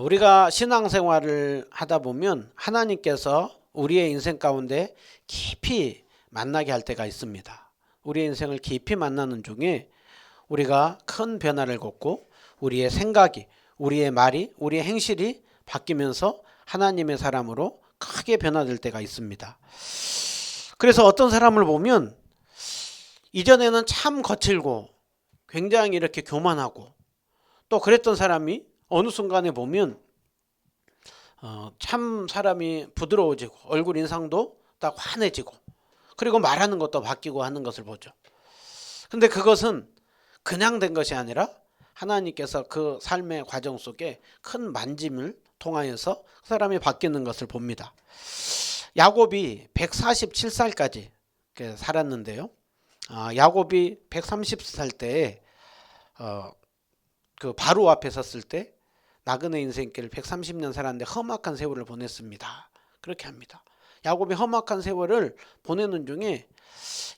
우리가 신앙생활을 하다 보면 하나님께서 우리의 인생 가운데 깊이 만나게 할 때가 있습니다. 우리의 인생을 깊이 만나는 중에 우리가 큰 변화를 겪고 우리의 생각이, 우리의 말이, 우리의 행실이 바뀌면서 하나님의 사람으로 크게 변화될 때가 있습니다. 그래서 어떤 사람을 보면 이전에는 참 거칠고 굉장히 이렇게 교만하고 또 그랬던 사람이 어느 순간에 보면 참 사람이 부드러워지고 얼굴 인상도 딱 환해지고 그리고 말하는 것도 바뀌고 하는 것을 보죠. 근데 그것은 그냥 된 것이 아니라 하나님께서 그 삶의 과정 속에 큰 만짐을 통하여서 그 사람이 바뀌는 것을 봅니다. 야곱이 147살까지 살았는데요. 야곱이 130살 때에 그 바로 앞에 섰을 때 나그네 인생길 130년 살았는데 험악한 세월을 보냈습니다. 그렇게 합니다. 야곱이 험악한 세월을 보내는 중에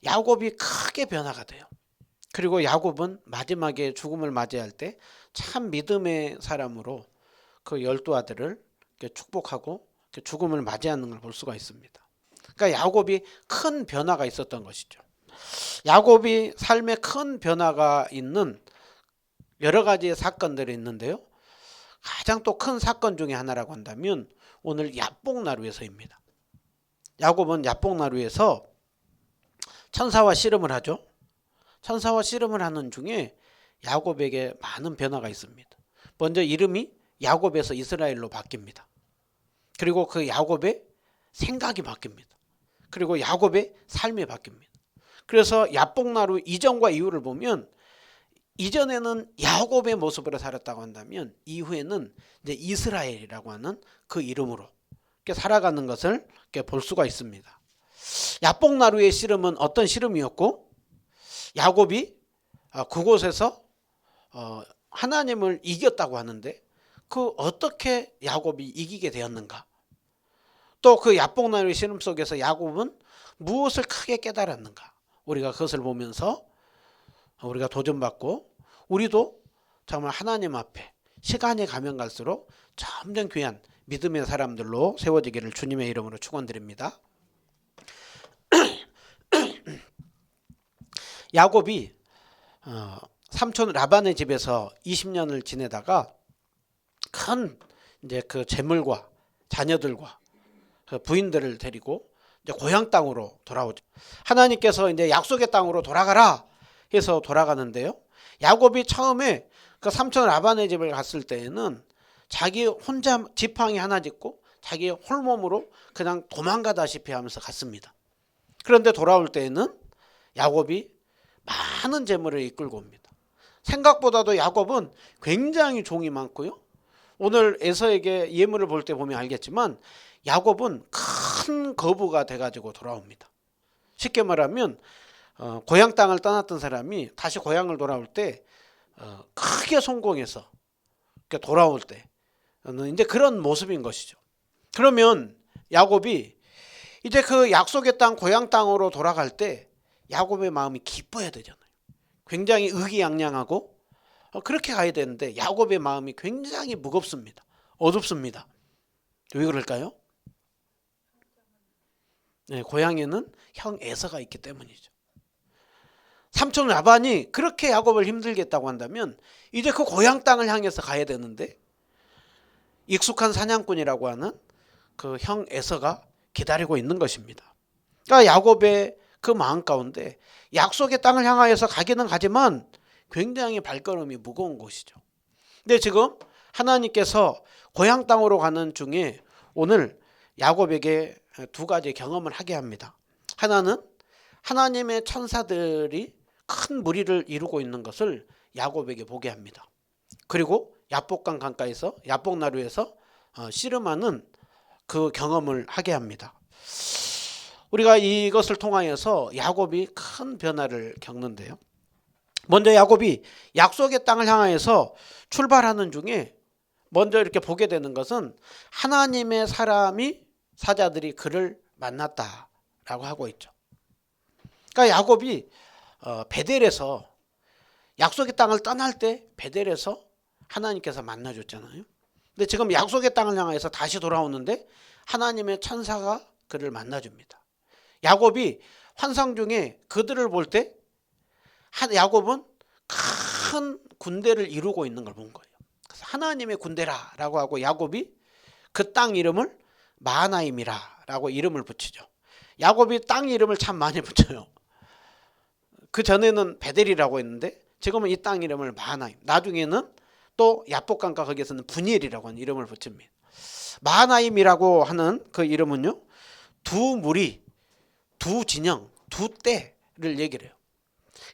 야곱이 크게 변화가 돼요. 그리고 야곱은 마지막에 죽음을 맞이할 때 참 믿음의 사람으로 그 12아들을 축복하고 죽음을 맞이하는 걸 볼 수가 있습니다. 그러니까 야곱이 큰 변화가 있었던 것이죠. 야곱이 삶에 큰 변화가 있는 여러 가지 사건들이 있는데요. 가장 또 큰 사건 중에 하나라고 한다면 오늘 야복나루에서입니다. 야곱은 야복나루에서 천사와 씨름을 하죠. 천사와 씨름을 하는 중에 야곱에게 많은 변화가 있습니다. 먼저 이름이 야곱에서 이스라엘로 바뀝니다. 그리고 그 야곱의 생각이 바뀝니다. 그리고 야곱의 삶이 바뀝니다. 그래서 야복나루 이전과 이후를 보면 이전에는 야곱의 모습으로 살았다고 한다면 이후에는 이제 이스라엘이라고 하는 그 이름으로 살아가는 것을 볼 수가 있습니다. 야복나루의 씨름은 어떤 씨름이었고 야곱이 그곳에서 하나님을 이겼다고 하는데 그 어떻게 야곱이 이기게 되었는가? 또 그 야복나루의 씨름 속에서 야곱은 무엇을 크게 깨달았는가? 우리가 그것을 보면서 우리가 도전받고 우리도 정말 하나님 앞에 시간이 가면 갈수록 점점 귀한 믿음의 사람들로 세워지기를 주님의 이름으로 축원드립니다. 야곱이 삼촌 라반의 집에서 20년을 지내다가 큰 이제 그 재물과 자녀들과 그 부인들을 데리고 이제 고향 땅으로 돌아오죠. 하나님께서 이제 약속의 땅으로 돌아가라 해서 돌아가는데요. 야곱이 처음에 그 삼촌 라반의 집을 갔을 때에는 자기 혼자 지팡이 하나 짚고 자기 홀몸으로 그냥 도망가다시피 하면서 갔습니다. 그런데 돌아올 때에는 야곱이 많은 재물을 이끌고 옵니다. 생각보다도 야곱은 굉장히 종이 많고요. 오늘 에서에게 예물을 볼 때 보면 알겠지만 야곱은 큰 거부가 돼가지고 돌아옵니다. 쉽게 말하면 고향 땅을 떠났던 사람이 다시 고향을 돌아올 때 크게 성공해서 돌아올 때는 이제 그런 모습인 것이죠. 그러면 야곱이 이제 그 약속의 땅 고향 땅으로 돌아갈 때 야곱의 마음이 기뻐야 되잖아요. 굉장히 의기양양하고 그렇게 가야 되는데 야곱의 마음이 굉장히 무겁습니다. 어둡습니다. 왜 그럴까요? 네, 고향에는 형 에서가 있기 때문이죠. 삼촌 라반이 그렇게 야곱을 힘들게 했다고 한다면 이제 그 고향 땅을 향해서 가야 되는데 익숙한 사냥꾼이라고 하는 그 형 에서가 기다리고 있는 것입니다. 그러니까 야곱의 그 마음 가운데 약속의 땅을 향하여서 가기는 가지만 굉장히 발걸음이 무거운 곳이죠. 근데 지금 하나님께서 고향 땅으로 가는 중에 오늘 야곱에게 두 가지 경험을 하게 합니다. 하나는 하나님의 천사들이 큰 무리를 이루고 있는 것을 야곱에게 보게 합니다. 그리고 야복강 강가에서 야복나루에서 씨름하는 그 경험을 하게 합니다. 우리가 이것을 통하여서 야곱이 큰 변화를 겪는데요. 먼저 야곱이 약속의 땅을 향하여서 출발하는 중에 먼저 이렇게 보게 되는 것은 하나님의 사자들이 그를 만났다라고 하고 있죠. 그러니까 야곱이 베델에서 약속의 땅을 떠날 때 베델에서 하나님께서 만나줬잖아요. 근데 지금 약속의 땅을 향해서 다시 돌아오는데 하나님의 천사가 그를 만나줍니다. 야곱이 환상 중에 그들을 볼 때 야곱은 큰 군대를 이루고 있는 걸 본 거예요. 그래서 하나님의 군대라라고 하고 야곱이 그 땅 이름을 마하나임이라라고 이름을 붙이죠. 야곱이 땅 이름을 참 많이 붙여요. 그 전에는 베델이라고 했는데 지금은 이 땅 이름을 마하나임, 나중에는 또 야복강가 거기에서는 분이엘이라고 하는 이름을 붙입니다. 마하나임이라고 하는 그 이름은요, 두 무리, 두 진영, 두 때를 얘기를 해요.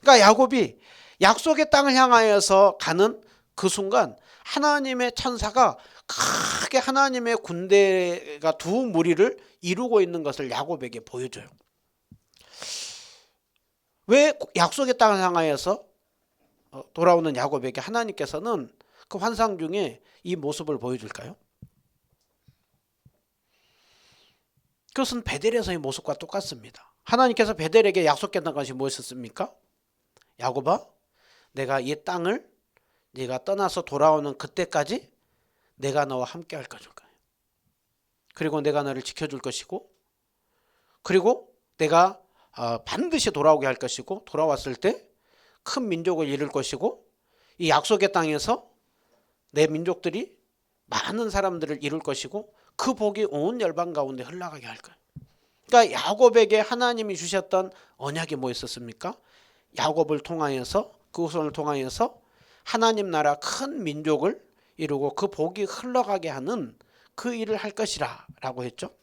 그러니까 야곱이 약속의 땅을 향하여서 가는 그 순간 하나님의 천사가 크게 하나님의 군대가 두 무리를 이루고 있는 것을 야곱에게 보여줘요. 왜 약속의 땅을 향하여서 돌아오는 야곱에게 하나님께서는 그 환상 중에 이 모습을 보여줄까요? 그것은 베델에서의 모습과 똑같습니다. 하나님께서 베델에게 약속했던 것이 무엇이었습니까? 야곱아, 내가 이 땅을 네가 떠나서 돌아오는 그때까지 내가 너와 함께 할 것일 거야. 그리고 내가 너를 지켜줄 것이고, 그리고 내가 반드시 돌아오게 할 것이고, 돌아왔을 때 큰 민족을 이룰 것이고, 이 약속의 땅에서 내 민족들이 많은 사람들을 이룰 것이고, 그 복이 온 열방 가운데 흘러가게 할 거야. 그러니까 야곱에게 하나님이 주셨던 언약이 뭐 있었습니까? 야곱을 통하여서, 그 후손을 통하여서 하나님 나라 큰 민족을 이루고 그 복이 흘러가게 하는 그 일을 할 것이라 라고 했죠.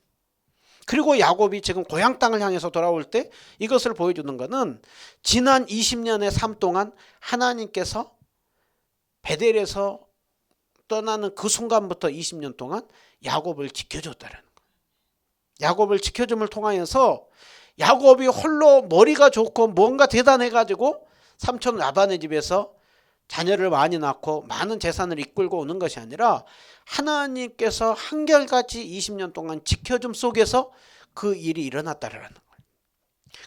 그리고 야곱이 지금 고향 땅을 향해서 돌아올 때 이것을 보여주는 것은 지난 20년의 삶 동안 하나님께서 베델에서 떠나는 그 순간부터 20년 동안 야곱을 지켜줬다는 거예요. 야곱을 지켜줌을 통하여서 야곱이 홀로 머리가 좋고 뭔가 대단해가지고 삼촌 라반의 집에서 자녀를 많이 낳고 많은 재산을 이끌고 오는 것이 아니라 하나님께서 한결같이 20년 동안 지켜줌 속에서 그 일이 일어났다라는 거예요.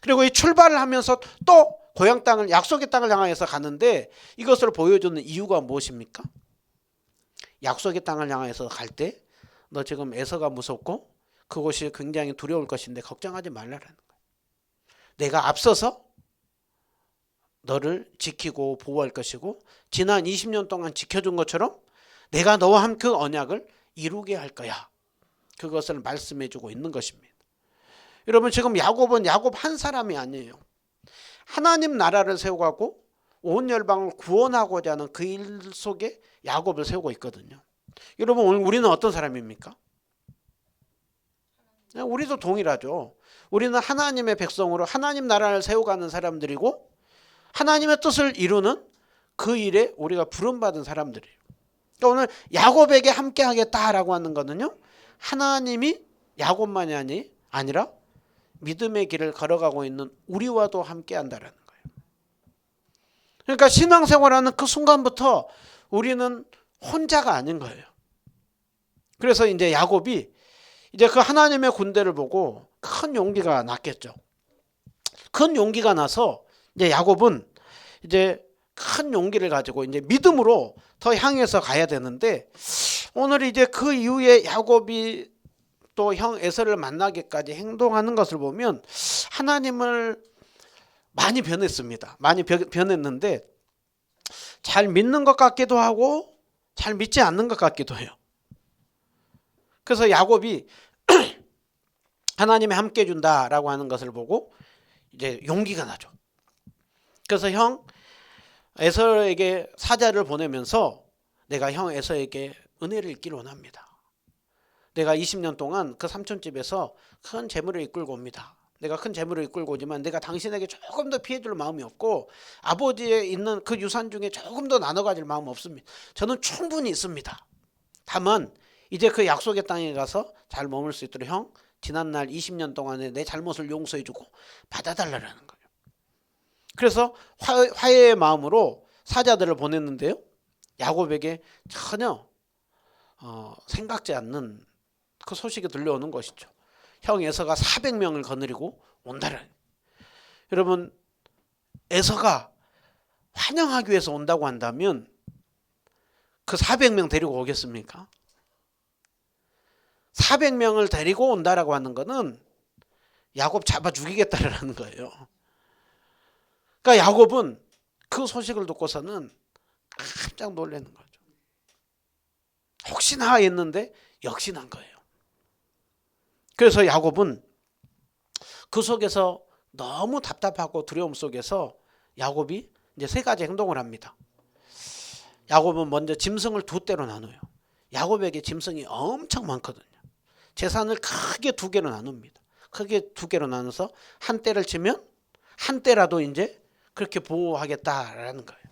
그리고 이 출발을 하면서 또 고향 땅을, 약속의 땅을 향해서 가는데 이것을 보여주는 이유가 무엇입니까? 약속의 땅을 향해서 갈 때 너 지금 에서가 무섭고 그곳이 굉장히 두려울 것인데 걱정하지 말라라는 거예요. 내가 앞서서 너를 지키고 보호할 것이고 지난 20년 동안 지켜준 것처럼 내가 너와 함께 그 언약을 이루게 할 거야. 그것을 말씀해 주고 있는 것입니다. 여러분, 지금 야곱은 야곱 한 사람이 아니에요. 하나님 나라를 세우고 온 열방을 구원하고자 하는 그 일 속에 야곱을 세우고 있거든요. 여러분, 오늘 우리는 어떤 사람입니까? 우리도 동일하죠. 우리는 하나님의 백성으로 하나님 나라를 세워가는 사람들이고 하나님의 뜻을 이루는 그 일에 우리가 부름받은 사람들이에요. 그러니까 오늘 야곱에게 함께 하겠다라고 하는 거는요, 하나님이 야곱만이 아니라 믿음의 길을 걸어가고 있는 우리와도 함께 한다라는 거예요. 그러니까 신앙생활하는 그 순간부터 우리는 혼자가 아닌 거예요. 그래서 이제 야곱이 이제 그 하나님의 군대를 보고 큰 용기가 났겠죠. 큰 용기가 나서 이제 야곱은 이제 큰 용기를 가지고 이제 믿음으로 더 향해서 가야 되는데, 오늘 이제 그 이후에 야곱이 또 형 에서를 만나기까지 행동하는 것을 보면 하나님을 많이 변했습니다. 많이 변했는데 잘 믿는 것 같기도 하고 잘 믿지 않는 것 같기도 해요. 그래서 야곱이 하나님이 함께 준다라고 하는 것을 보고 이제 용기가 나죠. 그래서 형 에서에게 사자를 보내면서 내가 형 에서에게 은혜를 입기를 원합니다. 내가 20년 동안 그 삼촌집에서 큰 재물을 이끌고 옵니다. 내가 큰 재물을 이끌고 오지만 내가 당신에게 조금 더 피해줄 마음이 없고 아버지의 있는 그 유산 중에 조금 더 나눠 가질 마음 없습니다. 저는 충분히 있습니다. 다만 이제 그 약속의 땅에 가서 잘 머물 수 있도록 형 지난날 20년 동안에 내 잘못을 용서해주고 받아달라는 거예요. 그래서 화해의 마음으로 사자들을 보냈는데요, 야곱에게 전혀 생각지 않는 그 소식이 들려오는 것이죠. 형 에서가 400명을 거느리고 온다는. 여러분, 에서가 환영하기 위해서 온다고 한다면 그 400명 데리고 오겠습니까? 400명을 데리고 온다라고 하는 거는 야곱 잡아 죽이겠다라는 거예요. 그러니까 야곱은 그 소식을 듣고서는 깜짝 놀라는 거죠. 혹시나 했는데 역시 난 거예요. 그래서 야곱은 그 속에서 너무 답답하고 두려움 속에서 야곱이 이제 세 가지 행동을 합니다. 야곱은 먼저 짐승을 두 떼로 나눠요. 야곱에게 짐승이 엄청 많거든요. 재산을 크게 두 개로 나눕니다. 크게 두 개로 나눠서 한 떼를 치면 한 떼라도 이제 그렇게 보호하겠다라는 거예요.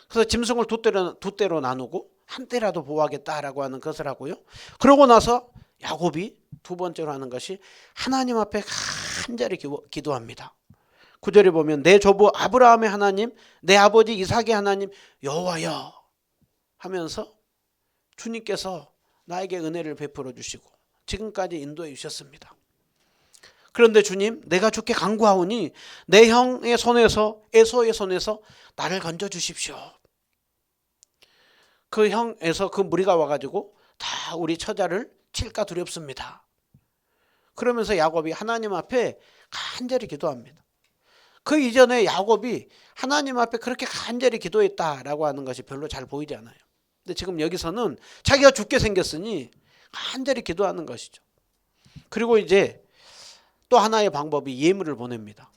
그래서 짐승을 두 떼로 나누고 한 떼라도 보호하겠다라고 하는 것을 하고요. 그러고 나서 야곱이 두 번째로 하는 것이 하나님 앞에 간절히 기도합니다. 9절에 보면 내 조부 아브라함의 하나님, 내 아버지 이삭의 하나님 여호와여 하면서 주님께서 나에게 은혜를 베풀어 주시고 지금까지 인도해 주셨습니다. 그런데 주님, 내가 주께 간구하오니 내 형의 손에서, 에서의 손에서 나를 건져 주십시오. 그 형에서 그 무리가 와가지고 다 우리 처자를 칠까 두렵습니다. 그러면서 야곱이 하나님 앞에 간절히 기도합니다. 그 이전에 야곱이 하나님 앞에 그렇게 간절히 기도했다라고 하는 것이 별로 잘 보이지 않아요. 근데 지금 여기서는 자기가 죽게 생겼으니 간절히 기도하는 것이죠. 그리고 이제 또 하나의 방법이 예물을 보냅니다.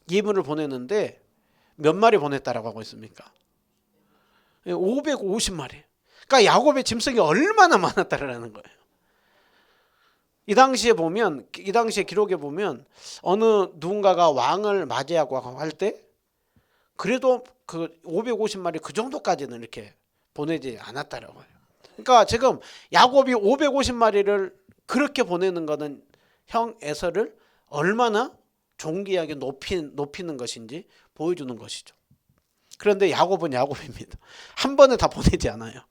예물을 보내는데 몇 마리 보냈다라고 하고 있습니까? 550마리. 그러니까 야곱의 짐승이 얼마나 많았다라는 거예요. 이 당시에 보면, 이 당시에 기록에 보면 어느 누군가가 왕을 맞이하고 할 때 그래도 그 550마리 그 정도까지는 이렇게 보내지 않았다라고 해요. 그러니까 지금 야곱이 550마리를 그렇게 보내는 것은 형 에서를 얼마나 존귀하게 높이는 것인지 보여주는 것이죠. 그런데 야곱은 야곱입니다. 한 번에 다 보내지 않아요.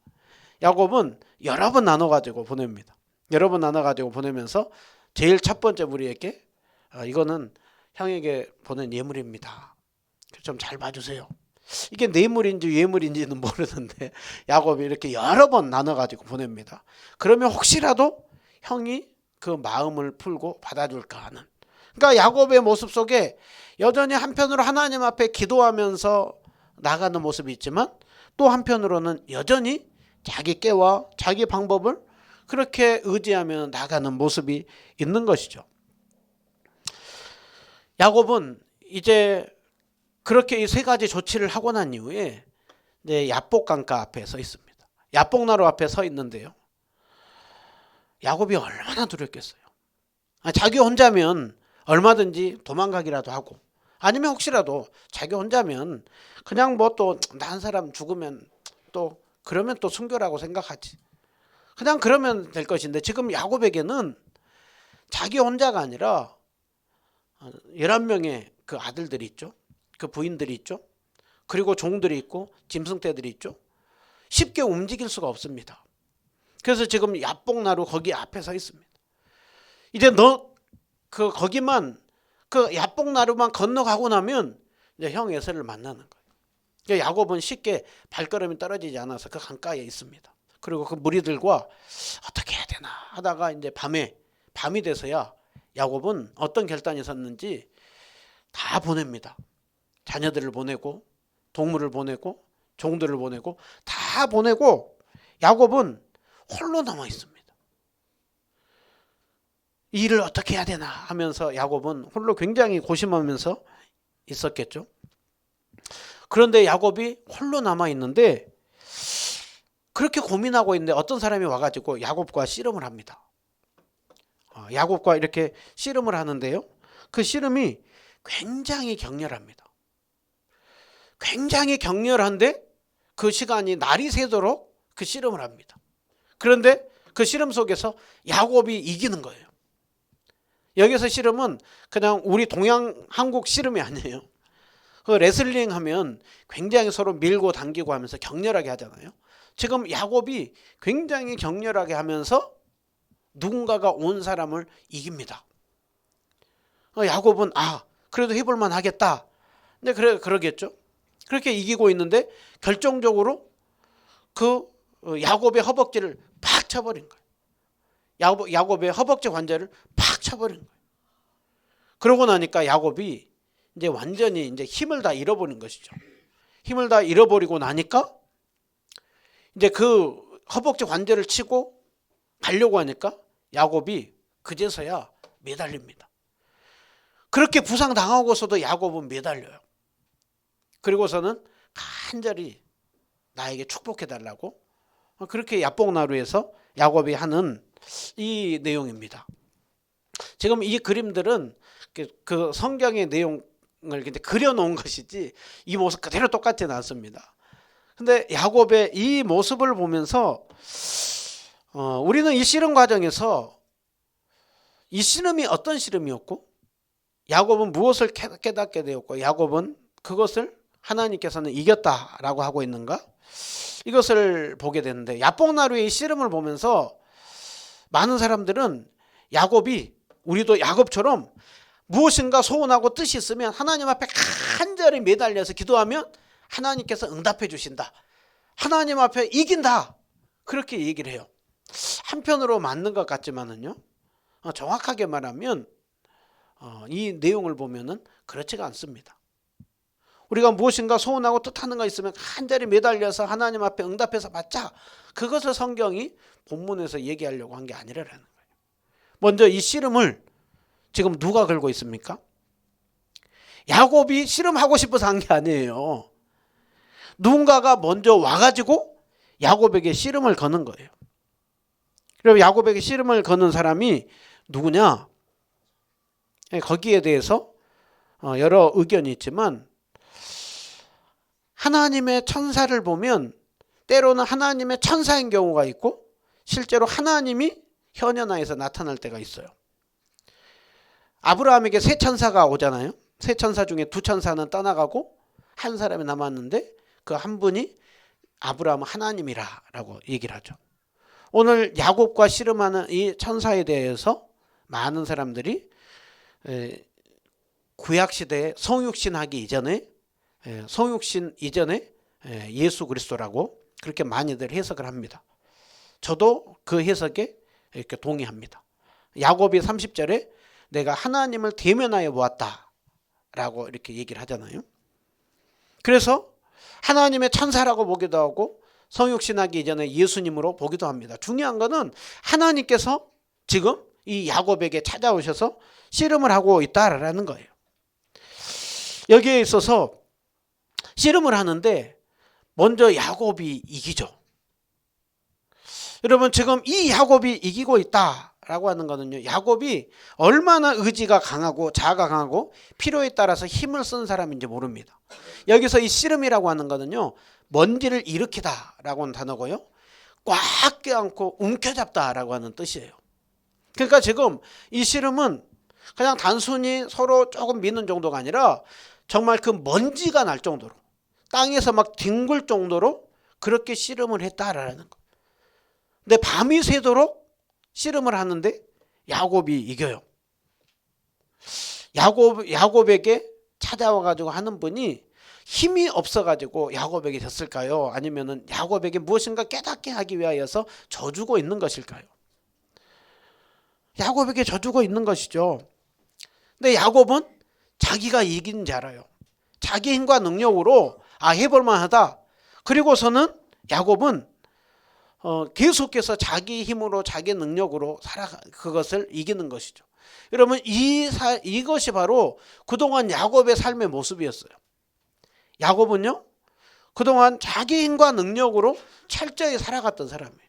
야곱은 여러 번 나눠가지고 보냅니다. 여러 번 나눠가지고 보내면서 제일 첫 번째 무리에게 이거는 형에게 보낸 예물입니다. 좀 잘 봐주세요. 이게 뇌물인지 예물인지는 모르는데 야곱이 이렇게 여러 번 나눠가지고 보냅니다. 그러면 혹시라도 형이 그 마음을 풀고 받아줄까 하는. 그러니까 야곱의 모습 속에 여전히 한편으로 하나님 앞에 기도하면서 나가는 모습이 있지만 또 한편으로는 여전히 자기 깨와 자기 방법을 그렇게 의지하며 나가는 모습이 있는 것이죠. 야곱은 이제 그렇게 이 세 가지 조치를 하고 난 이후에 이제 야복 강가 앞에 서 있습니다. 야복나루 앞에 서 있는데요. 야곱이 얼마나 두렵겠어요. 자기 혼자면 얼마든지 도망가기라도 하고 아니면 혹시라도 자기 혼자면 그냥 뭐 또 난 사람 죽으면 또 그러면 또 순교라고 생각하지. 그냥 그러면 될 것인데 지금 야곱에게는 자기 혼자가 아니라 11명의 그 아들들이 있죠. 그 부인들이 있죠. 그리고 종들이 있고 짐승떼들이 있죠. 쉽게 움직일 수가 없습니다. 그래서 지금 야복나루 거기 앞에 서 있습니다. 이제 거기만 그 야복나루만 건너가고 나면 이제 형 에서를 만나는 거예요. 그러니까 야곱은 쉽게 발걸음이 떨어지지 않아서 그 강가에 있습니다. 그리고 그 무리들과 어떻게 해야 되나 하다가 이제 밤이 돼서야 야곱은 어떤 결단이 섰는지 다 보냅니다. 자녀들을 보내고 동물을 보내고 종들을 보내고 다 보내고 야곱은 홀로 남아 있습니다. 이 일을 어떻게 해야 되나 하면서 야곱은 홀로 굉장히 고심하면서 있었겠죠. 그런데 야곱이 홀로 남아 있는데 그렇게 고민하고 있는데 어떤 사람이 와가지고 야곱과 씨름을 합니다. 야곱과 이렇게 씨름을 하는데요. 그 씨름이 굉장히 격렬합니다. 굉장히 격렬한데 그 시간이 날이 새도록 그 씨름을 합니다. 그런데 그 씨름 속에서 야곱이 이기는 거예요. 여기서 씨름은 그냥 우리 동양 한국 씨름이 아니에요. 그 레슬링 하면 굉장히 서로 밀고 당기고 하면서 격렬하게 하잖아요. 지금 야곱이 굉장히 격렬하게 하면서 누군가가 온 사람을 이깁니다. 야곱은 그래도 해볼만 하겠다. 근데 그러겠죠. 그렇게 이기고 있는데 결정적으로 그 야곱의 허벅지를 팍 쳐버린 거예요. 야곱의 허벅지 관절을 팍 쳐버린 거예요. 그러고 나니까 야곱이 이제 완전히 이제 힘을 다 잃어버린 것이죠. 힘을 다 잃어버리고 나니까 이제 그 허벅지 관절을 치고 가려고 하니까 야곱이 그제서야 매달립니다. 그렇게 부상당하고서도 야곱은 매달려요. 그리고서는 간절히 나에게 축복해달라고 그렇게 야복나루에서 야곱이 하는 이 내용입니다. 지금 이 그림들은 그 성경의 내용을 그려놓은 것이지 이 모습 그대로 똑같지는 않습니다. 근데 야곱의 이 모습을 보면서 우리는 이 씨름 과정에서 이 씨름이 어떤 씨름이었고 야곱은 무엇을 깨닫게 되었고 야곱은 그것을 하나님께서는 이겼다라고 하고 있는가? 이것을 보게 되는데 야복나루의 이 씨름을 보면서 많은 사람들은 야곱이 우리도 야곱처럼 무엇인가 소원하고 뜻이 있으면 하나님 앞에 간절히 매달려서 기도하면 하나님께서 응답해 주신다. 하나님 앞에 이긴다. 그렇게 얘기를 해요. 한편으로 맞는 것 같지만은요. 정확하게 말하면 이 내용을 보면은 그렇지가 않습니다. 우리가 무엇인가 소원하고 뜻하는 거 있으면 간절히 매달려서 하나님 앞에 응답해서 받자. 그것을 성경이 본문에서 얘기하려고 한 게 아니라는 거예요. 먼저 이 씨름을 지금 누가 걸고 있습니까? 야곱이 씨름하고 싶어서 한 게 아니에요. 누군가가 먼저 와가지고 야곱에게 씨름을 거는 거예요. 그리고 야곱에게 씨름을 거는 사람이 누구냐? 거기에 대해서 여러 의견이 있지만 하나님의 천사를 보면 때로는 하나님의 천사인 경우가 있고 실제로 하나님이 현현아에서 나타날 때가 있어요. 아브라함에게 세 천사가 오잖아요. 세 천사 중에 두 천사는 떠나가고 한 사람이 남았는데 그 한 분이 아브라함은 하나님이라고 얘기를 하죠. 오늘 야곱과 씨름하는 이 천사에 대해서 많은 사람들이 구약시대에 성육신하기 이전에 성육신 이전에 예수 그리스도라고 그렇게 많이들 해석을 합니다. 저도 그 해석에 이렇게 동의합니다. 야곱이 30절에 내가 하나님을 대면하여 보았다 라고 이렇게 얘기를 하잖아요. 그래서 하나님의 천사라고 보기도 하고 성육신하기 이전에 예수님으로 보기도 합니다. 중요한 거는 하나님께서 지금 이 야곱에게 찾아오셔서 씨름을 하고 있다라는 거예요. 여기에 있어서 씨름을 하는데 먼저 야곱이 이기죠. 여러분 지금 이 야곱이 이기고 있다라고 하는 거는요. 야곱이 얼마나 의지가 강하고 자아가 강하고 필요에 따라서 힘을 쓴 사람인지 모릅니다. 여기서 이 씨름이라고 하는 거는요. 먼지를 일으키다라고 하는 단어고요. 꽉 껴안고 움켜잡다라고 하는 뜻이에요. 그러니까 지금 이 씨름은 그냥 단순히 서로 조금 미는 정도가 아니라 정말 그 먼지가 날 정도로 땅에서 막 뒹굴 정도로 그렇게 씨름을 했다라는 거. 근데 밤이 새도록 씨름을 하는데 야곱이 이겨요. 야곱에게 찾아와가지고 하는 분이 힘이 없어가지고 야곱에게 졌을까요? 아니면은 야곱에게 무엇인가 깨닫게 하기 위하여서 져주고 있는 것일까요? 야곱에게 져주고 있는 것이죠. 근데 야곱은 자기가 이긴 줄 알아요. 자기 힘과 능력으로 해볼만 하다. 그리고서는 야곱은 계속해서 자기 힘으로 자기 능력으로 그것을 이기는 것이죠. 여러분 이것이 바로 그동안 야곱의 삶의 모습이었어요. 야곱은요 그동안 자기 힘과 능력으로 철저히 살아갔던 사람이에요.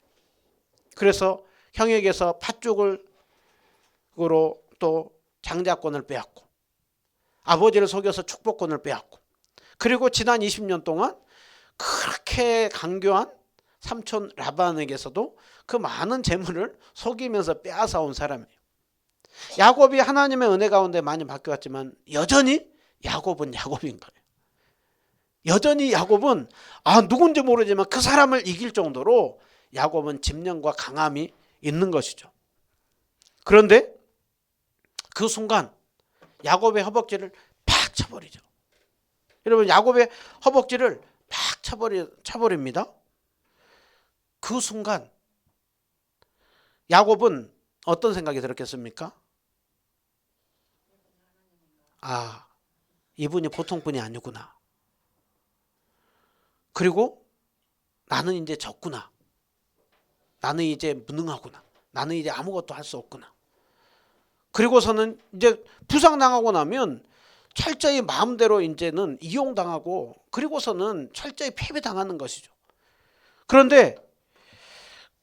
그래서 형에게서 팥죽으로 또 장자권을 빼앗고 아버지를 속여서 축복권을 빼앗고 그리고 지난 20년 동안 그렇게 강교한 삼촌 라반에게서도 그 많은 재물을 속이면서 빼앗아온 사람이에요. 야곱이 하나님의 은혜 가운데 많이 바뀌었지만 여전히 야곱은 야곱인 거예요. 여전히 야곱은 누군지 모르지만 그 사람을 이길 정도로 야곱은 집념과 강함이 있는 것이죠. 그런데 그 순간 야곱의 허벅지를 팍 쳐버리죠. 여러분 야곱의 허벅지를 팍 쳐버립니다. 그 순간 야곱은 어떤 생각이 들었겠습니까? 아, 이분이 보통 분이 아니구나. 그리고 나는 이제 졌구나. 나는 이제 무능하구나. 나는 이제 아무것도 할 수 없구나. 그리고서는 이제 부상당하고 나면 철저히 마음대로 이제는 이용당하고 그리고서는 철저히 패배당하는 것이죠. 그런데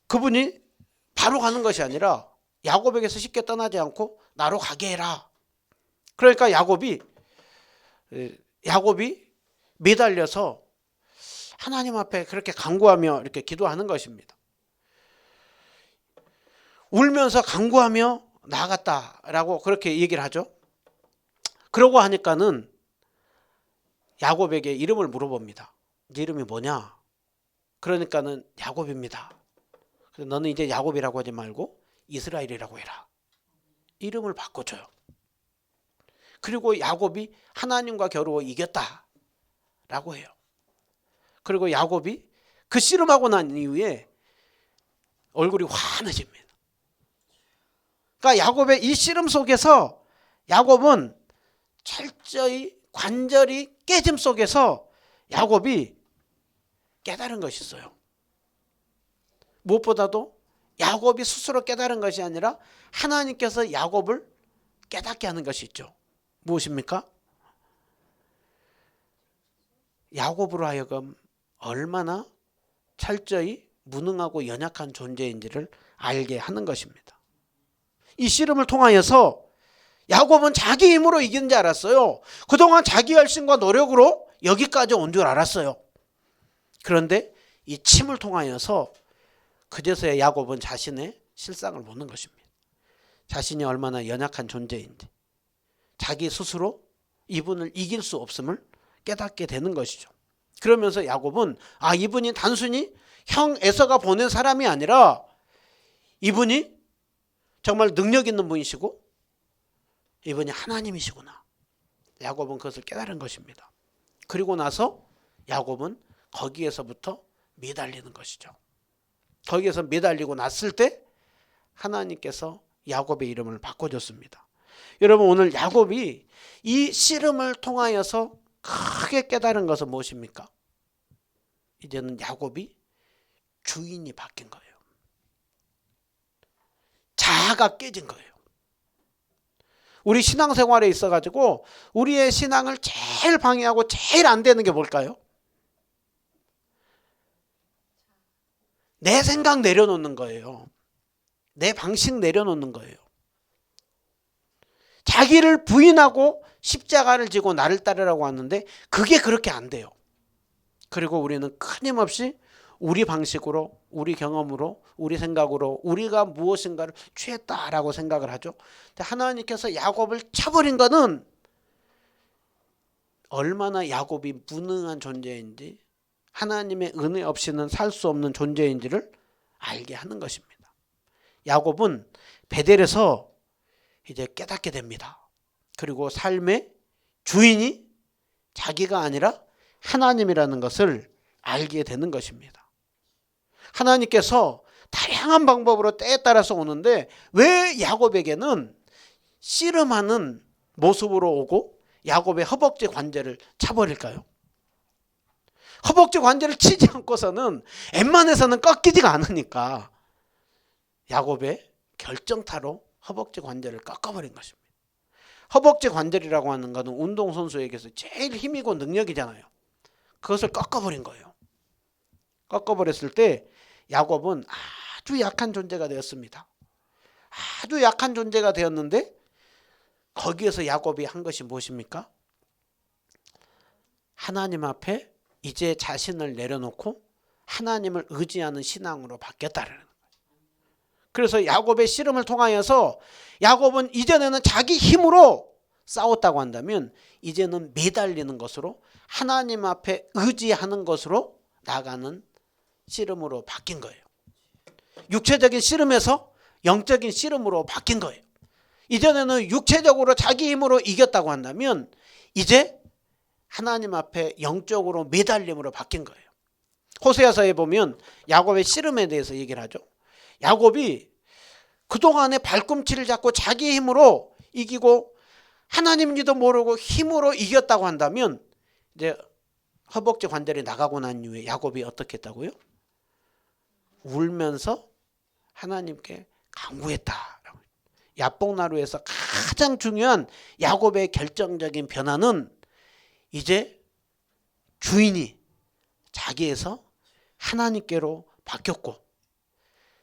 그분이 바로 가는 것이 아니라 야곱에게서 쉽게 떠나지 않고 나로 가게 해라. 그러니까 야곱이 매달려서 하나님 앞에 그렇게 간구하며 이렇게 기도하는 것입니다. 울면서 간구하며 나아갔다라고 그렇게 얘기를 하죠. 그러고 하니까는 야곱에게 이름을 물어봅니다. 네 이름이 뭐냐? 그러니까는 야곱입니다. 너는 이제 야곱이라고 하지 말고 이스라엘이라고 해라. 이름을 바꿔줘요. 그리고 야곱이 하나님과 겨루어 이겼다라고 해요. 그리고 야곱이 그 씨름하고 난 이후에 얼굴이 환해집니다. 그러니까 야곱의 이 씨름 속에서 야곱은 철저히 관절이 깨짐 속에서 야곱이 깨달은 것이 있어요. 무엇보다도 야곱이 스스로 깨달은 것이 아니라 하나님께서 야곱을 깨닫게 하는 것이 있죠. 무엇입니까? 야곱으로 하여금 얼마나 철저히 무능하고 연약한 존재인지를 알게 하는 것입니다. 이 씨름을 통하여서 야곱은 자기 힘으로 이긴 줄 알았어요. 그동안 자기 열심과 노력으로 여기까지 온 줄 알았어요. 그런데 이 침을 통하여서 그제서야 야곱은 자신의 실상을 보는 것입니다. 자신이 얼마나 연약한 존재인지 자기 스스로 이분을 이길 수 없음을 깨닫게 되는 것이죠. 그러면서 야곱은 이분이 단순히 형 에서가 보낸 사람이 아니라 이분이 정말 능력 있는 분이시고 이분이 하나님이시구나. 야곱은 그것을 깨달은 것입니다. 그리고 나서 야곱은 거기에서부터 매달리는 것이죠. 거기에서 매달리고 났을 때 하나님께서 야곱의 이름을 바꿔줬습니다. 여러분, 오늘 야곱이 이 씨름을 통하여서 크게 깨달은 것은 무엇입니까? 이제는 야곱이 주인이 바뀐 거예요. 자아가 깨진 거예요. 우리 신앙생활에 있어가지고 우리의 신앙을 제일 방해하고 제일 안 되는 게 뭘까요? 내 생각 내려놓는 거예요. 내 방식 내려놓는 거예요. 자기를 부인하고 십자가를 지고 나를 따르라고 하는데 그게 그렇게 안 돼요. 그리고 우리는 끊임없이 우리 방식으로, 우리 경험으로, 우리 생각으로 우리가 무엇인가를 취했다라고 생각을 하죠. 근데 하나님께서 야곱을 쳐버린 거는 얼마나 야곱이 무능한 존재인지, 하나님의 은혜 없이는 살 수 없는 존재인지를 알게 하는 것입니다. 야곱은 베델에서 이제 깨닫게 됩니다. 그리고 삶의 주인이 자기가 아니라 하나님이라는 것을 알게 되는 것입니다. 하나님께서 다양한 방법으로 때에 따라서 오는데 왜 야곱에게는 씨름하는 모습으로 오고 야곱의 허벅지 관절을 차버릴까요? 허벅지 관절을 치지 않고서는 웬만해서는 꺾이지가 않으니까 야곱의 결정타로 허벅지 관절을 꺾어버린 것입니다. 허벅지 관절이라고 하는 것은 운동선수에게서 제일 힘이고 능력이잖아요. 그것을 꺾어버린 거예요. 꺾어버렸을 때 야곱은 아주 약한 존재가 되었습니다. 아주 약한 존재가 되었는데 거기에서 야곱이 한 것이 무엇입니까? 하나님 앞에 이제 자신을 내려놓고 하나님을 의지하는 신앙으로 바뀌었다는 거예요. 그래서 야곱의 씨름을 통하여서 야곱은 이전에는 자기 힘으로 싸웠다고 한다면 이제는 매달리는 것으로 하나님 앞에 의지하는 것으로 나가는 씨름으로 바뀐 거예요. 육체적인 씨름에서 영적인 씨름으로 바뀐 거예요. 이전에는 육체적으로 자기 힘으로 이겼다고 한다면 이제 하나님 앞에 영적으로 매달림으로 바뀐 거예요. 호세아서에 보면 야곱의 씨름에 대해서 얘기를 하죠. 야곱이 그동안에 발꿈치를 잡고 자기 힘으로 이기고 하나님인지도 모르고 힘으로 이겼다고 한다면 이제 허벅지 관절이 나가고 난 이후에 야곱이 어떻게 했다고요? 울면서 하나님께 간구했다. 야복나루에서 가장 중요한 야곱의 결정적인 변화는 이제 주인이 자기에서 하나님께로 바뀌었고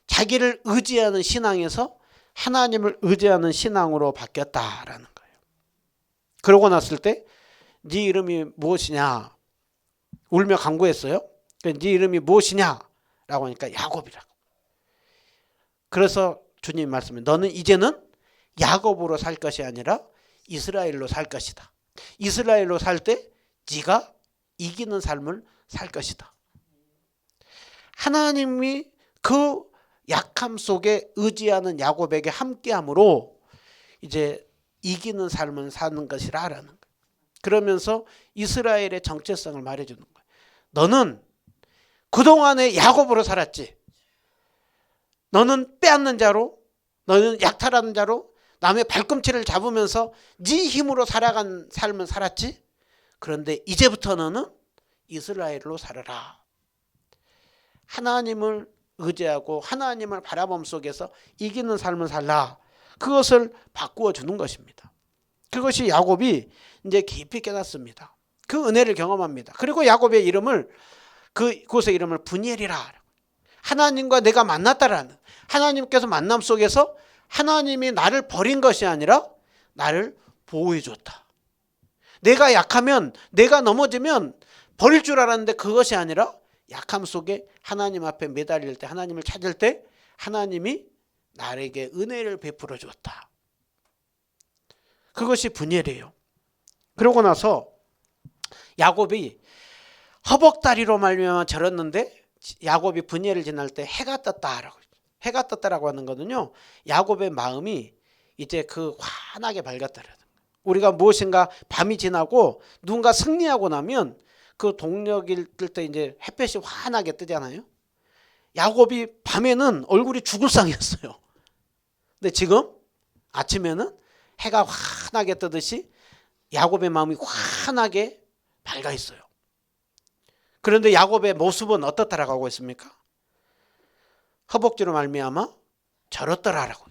자기를 의지하는 신앙에서 하나님을 의지하는 신앙으로 바뀌었다라는 거예요. 그러고 났을 때 네 이름이 무엇이냐 울며 간구했어요. 네 이름이 무엇이냐 라고 하니까 야곱이라고. 그래서 주님 말씀에 너는 이제는 야곱으로 살 것이 아니라 이스라엘로 살 것이다. 이스라엘로 살 때 네가 이기는 삶을 살 것이다. 하나님이 그 약함 속에 의지하는 야곱에게 함께함으로 이제 이기는 삶을 사는 것이라는 거예요. 그러면서 이스라엘의 정체성을 말해주는 거예요. 너는 그동안에 야곱으로 살았지. 너는 빼앗는 자로, 너는 약탈하는 자로 남의 발꿈치를 잡으면서 네 힘으로 살아간 삶을 살았지. 그런데 이제부터 너는 이스라엘로 살아라. 하나님을 의지하고 하나님을 바라봄 속에서 이기는 삶을 살라. 그것을 바꾸어 주는 것입니다. 그것이 야곱이 이제 깊이 깨닫습니다. 그 은혜를 경험합니다. 그리고 야곱의 이름을 그곳의 이름을 분이엘이라. 하나님과 내가 만났다라는, 하나님께서 만남 속에서 하나님이 나를 버린 것이 아니라 나를 보호해 줬다. 내가 약하면, 내가 넘어지면 버릴 줄 알았는데 그것이 아니라 약함 속에 하나님 앞에 매달릴 때, 하나님을 찾을 때 하나님이 나에게 은혜를 베풀어 주었다. 그것이 분이엘이에요. 그러고 나서 야곱이 허벅다리로 말미암아 절었는데 야곱이 분이엘을 지날 때 해가 떴다라고. 해가 떴다라고 하는 거는요, 야곱의 마음이 이제 그 환하게 밝았다라는 거예요. 우리가 무엇인가 밤이 지나고 누군가 승리하고 나면 그 동력일 때 이제 햇볕이 환하게 뜨잖아요. 야곱이 밤에는 얼굴이 죽을 상이었어요. 근데 지금 아침에는 해가 환하게 뜨듯이 야곱의 마음이 환하게 밝아 있어요. 그런데 야곱의 모습은 어떻다라고 하고 있습니까? 허벅지로 말미암아 절었더라라고.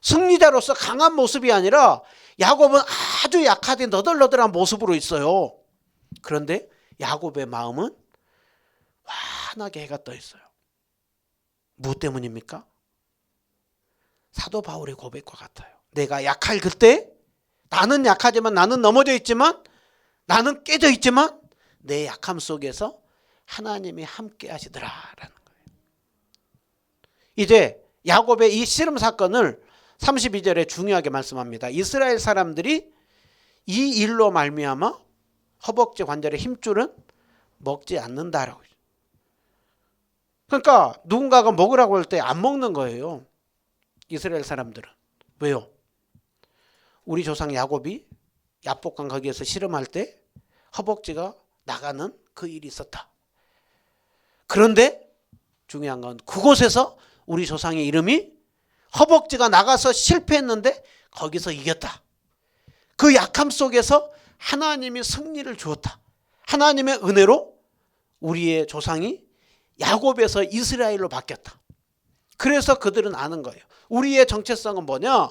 승리자로서 강한 모습이 아니라 야곱은 아주 약하게 너덜너덜한 모습으로 있어요. 그런데 야곱의 마음은 환하게 해가 떠 있어요. 무엇 때문입니까? 사도 바울의 고백과 같아요. 내가 약할 그때, 나는 약하지만, 나는 넘어져 있지만, 나는 깨져 있지만 내 약함 속에서 하나님이 함께 하시더라라는 거예요. 이제 야곱의 이 씨름 사건을 32절에 중요하게 말씀합니다. 이스라엘 사람들이 이 일로 말미암아 허벅지 관절의 힘줄은 먹지 않는다라고. 그러니까 누군가가 먹으라고 할 때 안 먹는 거예요. 이스라엘 사람들은. 왜요? 우리 조상 야곱이 야복강 거기에서 씨름할 때 허벅지가 나가는 그 일이 있었다. 그런데 중요한 건 그곳에서 우리 조상의 이름이 허벅지가 나가서 실패했는데 거기서 이겼다. 그 약함 속에서 하나님이 승리를 주었다. 하나님의 은혜로 우리의 조상이 야곱에서 이스라엘로 바뀌었다. 그래서 그들은 아는 거예요. 우리의 정체성은 뭐냐?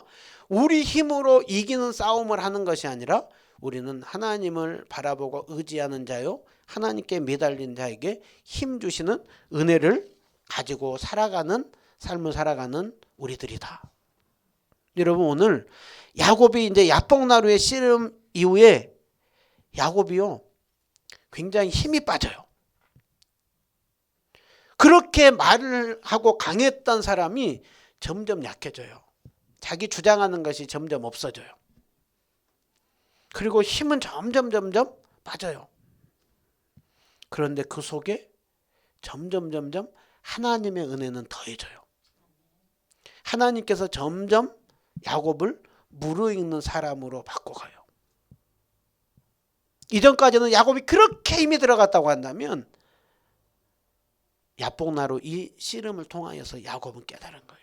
우리 힘으로 이기는 싸움을 하는 것이 아니라 우리는 하나님을 바라보고 의지하는 자요, 하나님께 매달린 자에게 힘 주시는 은혜를 가지고 살아가는 삶을 살아가는 우리들이다. 여러분, 오늘 야곱이 이제 야복나루의 씨름 이후에 야곱이요 굉장히 힘이 빠져요. 그렇게 말을 하고 강했던 사람이 점점 약해져요. 자기 주장하는 것이 점점 없어져요. 그리고 힘은 점점 빠져요. 그런데 그 속에 점점 하나님의 은혜는 더해져요. 하나님께서 점점 야곱을 무르익는 사람으로 바꿔가요. 이전까지는 야곱이 그렇게 힘이 들어갔다고 한다면 야복나루 이 씨름을 통하여서 야곱은 깨달은 거예요.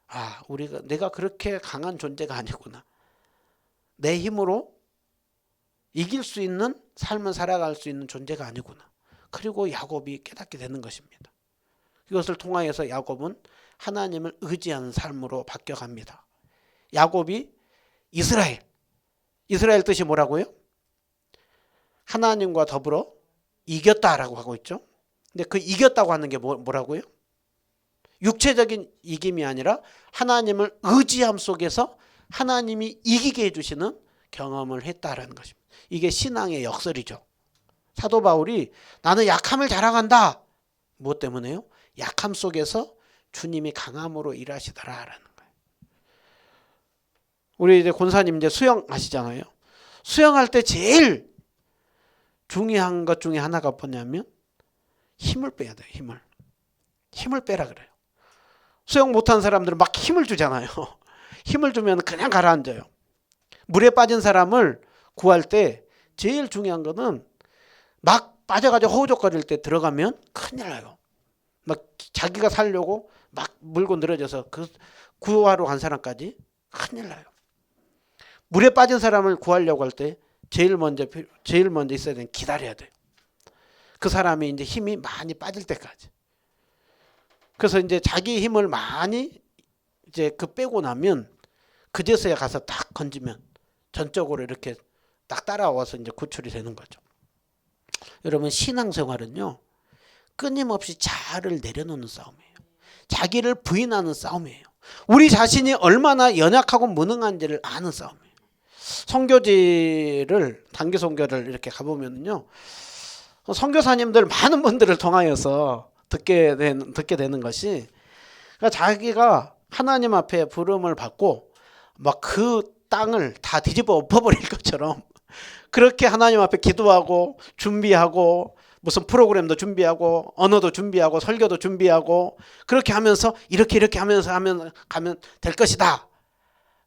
아, 내가 그렇게 강한 존재가 아니구나. 내 힘으로 이길 수 있는 삶을 살아갈 수 있는 존재가 아니구나. 그리고 야곱이 깨닫게 되는 것입니다. 이것을 통하여서 야곱은 하나님을 의지하는 삶으로 바뀌어갑니다. 야곱이 이스라엘 뜻이 뭐라고요? 하나님과 더불어 이겼다라고 하고 있죠. 근데 그 이겼다고 하는 게 뭐라고요? 육체적인 이김이 아니라 하나님을 의지함 속에서 하나님이 이기게 해주시는 경험을 했다라는 것입니다. 이게 신앙의 역설이죠. 사도 바울이 나는 약함을 자랑한다. 무엇 때문에요? 약함 속에서 주님이 강함으로 일하시더라라는 거예요. 우리 이제 권사님 이제 수영 하시잖아요. 수영할 때 제일 중요한 것 중에 하나가 뭐냐면 힘을 빼야 돼요. 힘을 빼라 그래요. 수영 못하는 사람들은 막 힘을 주잖아요. 힘을 주면 그냥 가라앉아요. 물에 빠진 사람을 구할 때 제일 중요한 거는 막 빠져가지고 허우적거릴 때 들어가면 큰일 나요. 막 자기가 살려고 막 물고 늘어져서 그 구하러 간 사람까지 큰일 나요. 물에 빠진 사람을 구하려고 할 때 제일 먼저 있어야 되는 기다려야 돼요. 그 사람이 이제 힘이 많이 빠질 때까지. 그래서 이제 자기 힘을 많이 이제 빼고 나면 그제서야 가서 딱 건지면 전적으로 이렇게 딱 따라와서 이제 구출이 되는 거죠. 여러분 신앙생활은요 끊임없이 자아를 내려놓는 싸움이에요. 자기를 부인하는 싸움이에요. 우리 자신이 얼마나 연약하고 무능한지를 아는 싸움이에요. 선교지를 단기 선교를 이렇게 가보면요 선교사님들 많은 분들을 통하여서 듣게 되는 것이 그러니까 자기가 하나님 앞에 부름을 받고 막 그 땅을 다 뒤집어 엎어버릴 것처럼 그렇게 하나님 앞에 기도하고 준비하고 무슨 프로그램도 준비하고 언어도 준비하고 설교도 준비하고 그렇게 하면서 이렇게 하면서 가면 될 것이다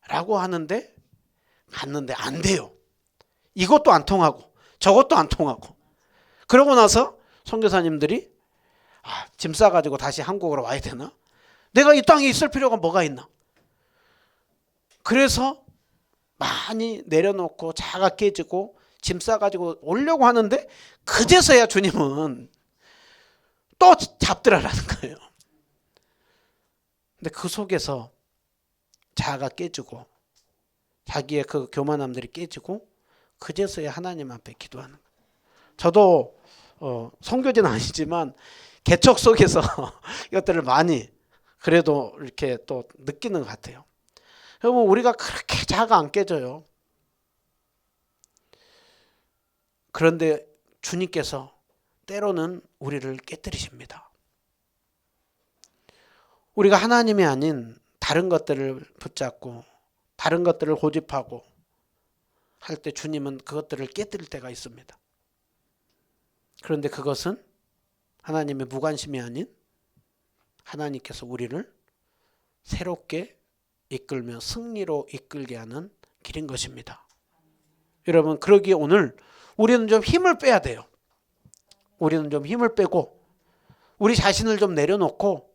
라고 하는데 갔는데 안 돼요. 이것도 안 통하고 저것도 안 통하고 그러고 나서 선교사님들이 짐 싸가지고 다시 한국으로 와야 되나? 내가 이 땅에 있을 필요가 뭐가 있나? 그래서 많이 내려놓고 자가 깨지고 짐 싸가지고 오려고 하는데 그제서야 주님은 또 잡들어라는 거예요. 근데 그 속에서 자가 깨지고 자기의 그 교만함들이 깨지고 그제서야 하나님 앞에 기도하는 거예요. 저도 선교지는 아니지만 개척 속에서 이것들을 많이 그래도 이렇게 또 느끼는 것 같아요. 여러분 우리가 그렇게 자가 안 깨져요. 그런데 주님께서 때로는 우리를 깨뜨리십니다. 우리가 하나님이 아닌 다른 것들을 붙잡고 다른 것들을 고집하고 할 때 주님은 그것들을 깨뜨릴 때가 있습니다. 그런데 그것은 하나님의 무관심이 아닌 하나님께서 우리를 새롭게 이끌며 승리로 이끌게 하는 길인 것입니다. 여러분 그러기에 오늘 우리는 좀 힘을 빼야 돼요. 우리는 좀 힘을 빼고 우리 자신을 좀 내려놓고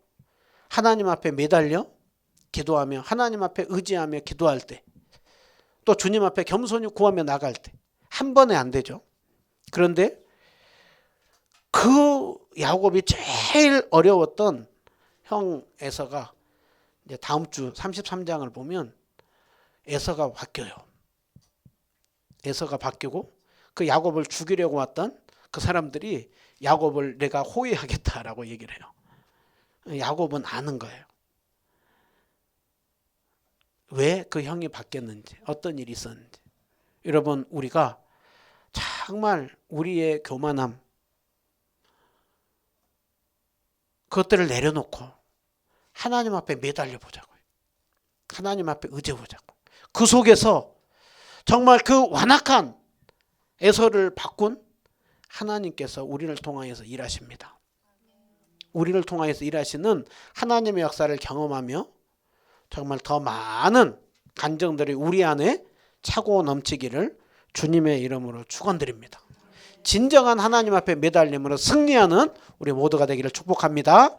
하나님 앞에 매달려 기도하며 하나님 앞에 의지하며 기도할 때 또 주님 앞에 겸손히 구하며 나갈 때 한 번에 안 되죠. 그런데 그 야곱이 제일 어려웠던 형 에서가 이제 다음 주 33장을 보면 에서가 바뀌어요. 에서가 바뀌고 그 야곱을 죽이려고 왔던 그 사람들이 야곱을 내가 호위하겠다라고 얘기를 해요. 야곱은 아는 거예요. 왜 그 형이 바뀌었는지 어떤 일이 있었는지. 여러분 우리가 정말 우리의 교만함 그것들을 내려놓고 하나님 앞에 매달려 보자고요. 하나님 앞에 의지해 보자고. 그 속에서 정말 그 완악한 에서를 바꾼 하나님께서 우리를 통하여서 일하십니다. 우리를 통하여서 일하시는 하나님의 역사를 경험하며 정말 더 많은 간정들이 우리 안에 차고 넘치기를 주님의 이름으로 축원드립니다. 진정한 하나님 앞에 매달림으로 승리하는 우리 모두가 되기를 축복합니다.